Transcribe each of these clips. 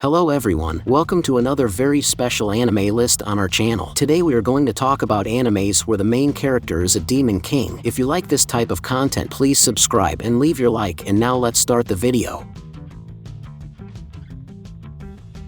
Hello everyone, welcome to another very special anime list on our channel. Today we are going to talk about animes where the main character is a demon king. If you like this type of content, please subscribe and leave your like, and now let's start the video.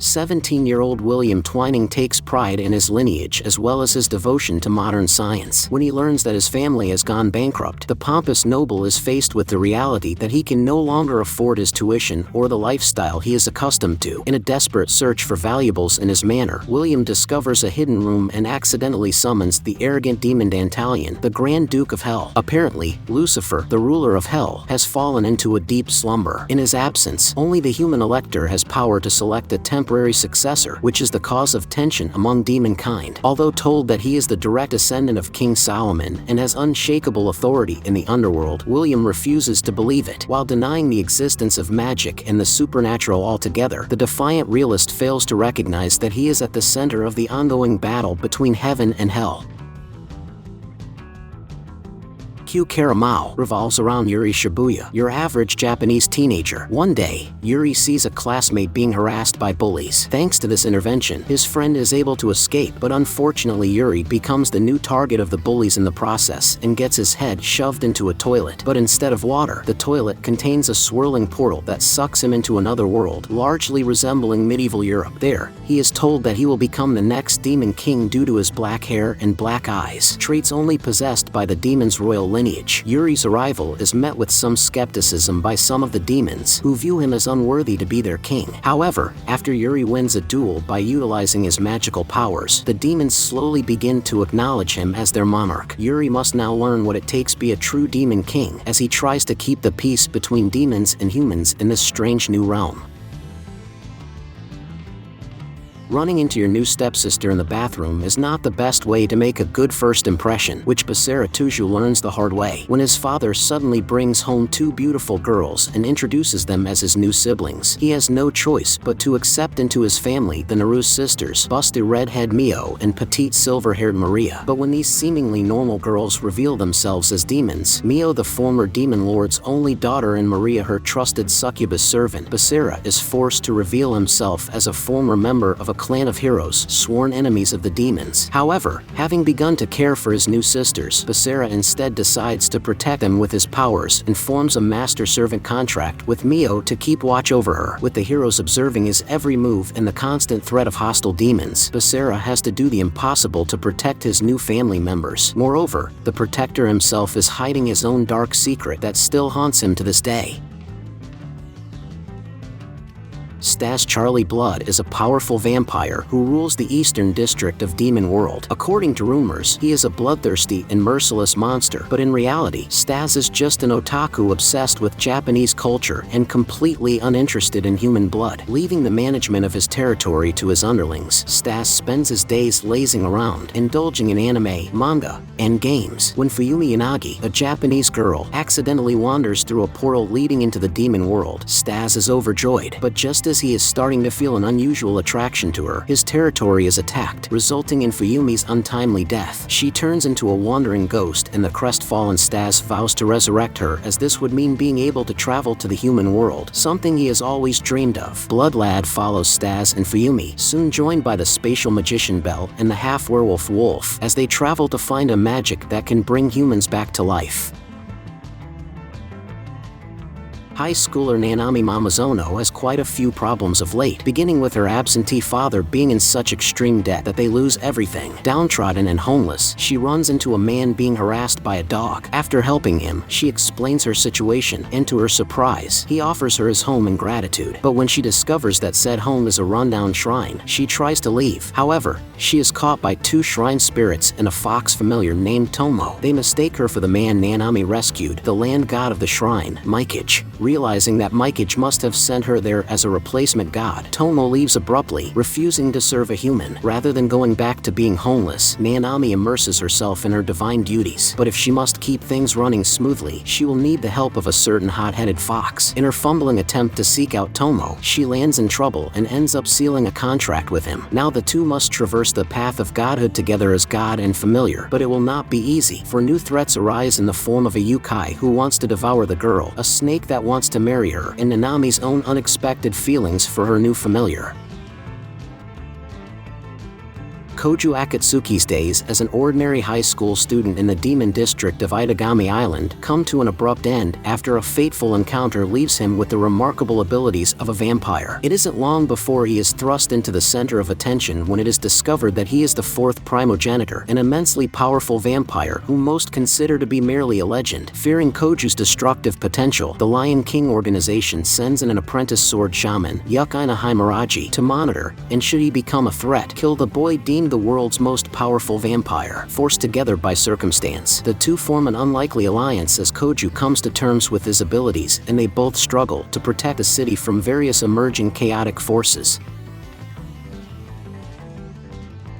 17-year-old William Twining takes pride in his lineage as well as his devotion to modern science. When he learns that his family has gone bankrupt, the pompous noble is faced with the reality that he can no longer afford his tuition or the lifestyle he is accustomed to. In a desperate search for valuables in his manor, William discovers a hidden room and accidentally summons the arrogant demon Dantalion, the Grand Duke of Hell. Apparently, Lucifer, the ruler of Hell, has fallen into a deep slumber. In his absence, only the human elector has power to select a temporary successor, which is the cause of tension among demon kind. Although told that he is the direct descendant of King Solomon and has unshakable authority in the underworld, William refuses to believe it. While denying the existence of magic and the supernatural altogether, the defiant realist fails to recognize that he is at the center of the ongoing battle between heaven and hell. Q Karamao revolves around Yuri Shibuya, your average Japanese teenager. One day, Yuri sees a classmate being harassed by bullies. Thanks to this intervention, his friend is able to escape, but unfortunately Yuri becomes the new target of the bullies in the process and gets his head shoved into a toilet. But instead of water, the toilet contains a swirling portal that sucks him into another world, largely resembling medieval Europe. There, he is told that he will become the next demon king due to his black hair and black eyes, traits only possessed by the demon's royal lineage. Yuri's arrival is met with some skepticism by some of the demons, who view him as unworthy to be their king. However, after Yuri wins a duel by utilizing his magical powers, the demons slowly begin to acknowledge him as their monarch. Yuri must now learn what it takes to be a true demon king, as he tries to keep the peace between demons and humans in this strange new realm. Running into your new stepsister in the bathroom is not the best way to make a good first impression, which Basara Tuju learns the hard way when his father suddenly brings home two beautiful girls and introduces them as his new siblings. He has no choice but to accept into his family the Naru's sisters, busty redhead Mio and petite silver-haired Maria. But when these seemingly normal girls reveal themselves as demons, Mio, the former demon lord's only daughter, and Maria, her trusted succubus servant, Basara is forced to reveal himself as a former member of a clan of heroes, sworn enemies of the demons. However, having begun to care for his new sisters, Basara instead decides to protect them with his powers and forms a master-servant contract with Mio to keep watch over her. With the heroes observing his every move and the constant threat of hostile demons, Basara has to do the impossible to protect his new family members. Moreover, the protector himself is hiding his own dark secret that still haunts him to this day. Stas Charlie Blood is a powerful vampire who rules the eastern district of Demon World. According to rumors, he is a bloodthirsty and merciless monster, but in reality, Stas is just an otaku obsessed with Japanese culture and completely uninterested in human blood. Leaving the management of his territory to his underlings, Stas spends his days lazing around, indulging in anime, manga, and games. When Fuyumi Yanagi, a Japanese girl, accidentally wanders through a portal leading into the Demon World, Stas is overjoyed, but just as he is starting to feel an unusual attraction to her, his territory is attacked, resulting in Fuyumi's untimely death. She turns into a wandering ghost, and the crestfallen Stas vows to resurrect her, as this would mean being able to travel to the human world, something he has always dreamed of. Blood Lad follows Stas and Fuyumi, soon joined by the spatial magician Bell and the half-werewolf Wolf, as they travel to find a magic that can bring humans back to life. High schooler Nanami Mamazono has quite a few problems of late, beginning with her absentee father being in such extreme debt that they lose everything. Downtrodden and homeless, she runs into a man being harassed by a dog. After helping him, she explains her situation, and to her surprise, he offers her his home in gratitude. But when she discovers that said home is a rundown shrine, she tries to leave. However, she is caught by two shrine spirits and a fox familiar named Tomo. They mistake her for the man Nanami rescued, the land god of the shrine, Mikage. Realizing that Mikage must have sent her there as a replacement god, Tomo leaves abruptly, refusing to serve a human. Rather than going back to being homeless, Nanami immerses herself in her divine duties. But if she must keep things running smoothly, she will need the help of a certain hot-headed fox. In her fumbling attempt to seek out Tomo, she lands in trouble and ends up sealing a contract with him. Now the two must traverse the path of godhood together as god and familiar, but it will not be easy, for new threats arise in the form of a yokai who wants to devour the girl, a snake that wants wants to marry her, and Nanami's own unexpected feelings for her new familiar. Koju Akatsuki's days as an ordinary high school student in the demon district of Itagami Island come to an abrupt end after a fateful encounter leaves him with the remarkable abilities of a vampire. It isn't long before he is thrust into the center of attention when it is discovered that he is the fourth primogenitor, an immensely powerful vampire whom most consider to be merely a legend. Fearing Koju's destructive potential, the Lion King organization sends in an apprentice sword shaman, Yukina Himuraji, to monitor, and should he become a threat, kill the boy deemed the world's most powerful vampire. Forced together by circumstance, the two form an unlikely alliance as Koju comes to terms with his abilities, and they both struggle to protect the city from various emerging chaotic forces.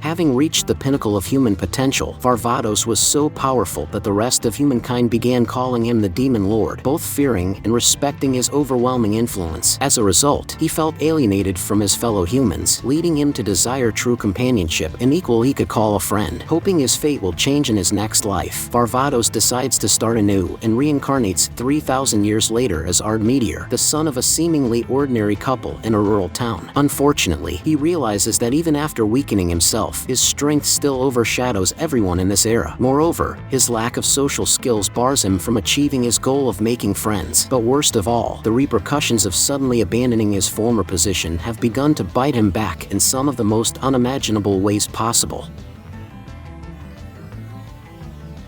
Having reached the pinnacle of human potential, Varvatos was so powerful that the rest of humankind began calling him the Demon Lord, both fearing and respecting his overwhelming influence. As a result, he felt alienated from his fellow humans, leading him to desire true companionship, an equal he could call a friend. Hoping his fate will change in his next life, Varvatos decides to start anew and reincarnates 3,000 years later as Ardmeteor, the son of a seemingly ordinary couple in a rural town. Unfortunately, he realizes that even after weakening himself, his strength still overshadows everyone in this era. Moreover, his lack of social skills bars him from achieving his goal of making friends. But worst of all, the repercussions of suddenly abandoning his former position have begun to bite him back in some of the most unimaginable ways possible.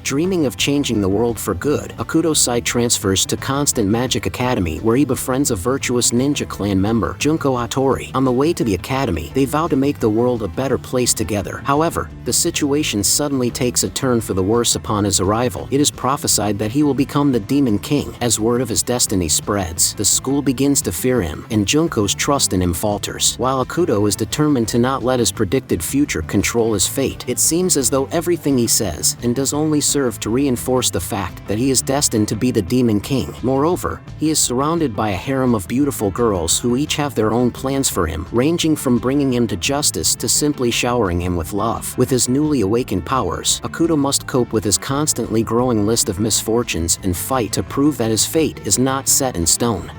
Dreaming of changing the world for good, Akutosai transfers to Constant Magic Academy where he befriends a virtuous ninja clan member, Junko Hattori. On the way to the academy, they vow to make the world a better place together. However, the situation suddenly takes a turn for the worse upon his arrival. It is prophesied that he will become the Demon King. As word of his destiny spreads, the school begins to fear him, and Junko's trust in him falters. While Akuto is determined to not let his predicted future control his fate, it seems as though everything he says and does only serve to reinforce the fact that he is destined to be the Demon King. Moreover, he is surrounded by a harem of beautiful girls who each have their own plans for him, ranging from bringing him to justice to simply showering him with love. With his newly awakened powers, Akuto must cope with his constantly growing list of misfortunes and fight to prove that his fate is not set in stone.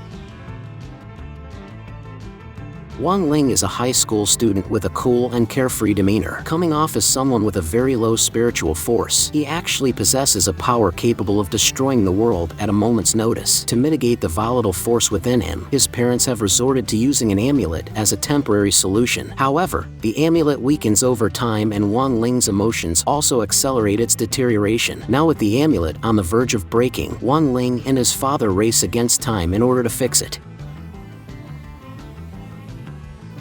Wang Ling is a high school student with a cool and carefree demeanor. Coming off as someone with a very low spiritual force, he actually possesses a power capable of destroying the world at a moment's notice. To mitigate the volatile force within him, his parents have resorted to using an amulet as a temporary solution. However, the amulet weakens over time and Wang Ling's emotions also accelerate its deterioration. Now with the amulet on the verge of breaking, Wang Ling and his father race against time in order to fix it.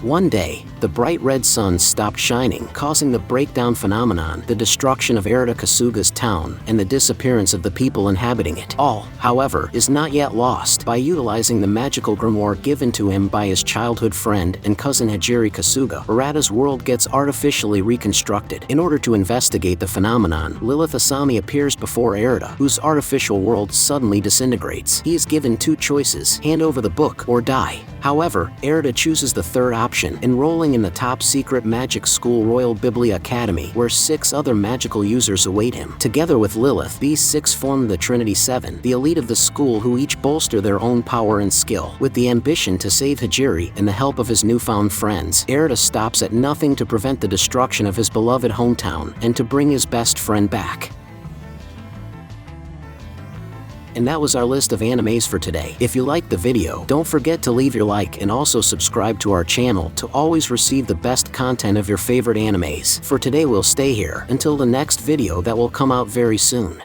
One day, the bright red sun stopped shining, causing the breakdown phenomenon, the destruction of Arata Kasuga's town, and the disappearance of the people inhabiting it. All, however, is not yet lost. By utilizing the magical grimoire given to him by his childhood friend and cousin Hajiri Kasuga, Arata's world gets artificially reconstructed. In order to investigate the phenomenon, Lilith Asami appears before Arata, whose artificial world suddenly disintegrates. He is given two choices: hand over the book or die. However, Arata chooses the third option, enrolling in the top-secret magic school Royal Biblia Academy, where 6 other magical users await him. Together with Lilith, these 6 form the Trinity 7, the elite of the school who each bolster their own power and skill. With the ambition to save Hajiri and the help of his newfound friends, Arata stops at nothing to prevent the destruction of his beloved hometown and to bring his best friend back. And that was our list of animes for today. If you liked the video, don't forget to leave your like and also subscribe to our channel to always receive the best content of your favorite animes. For today we'll stay here until the next video that will come out very soon.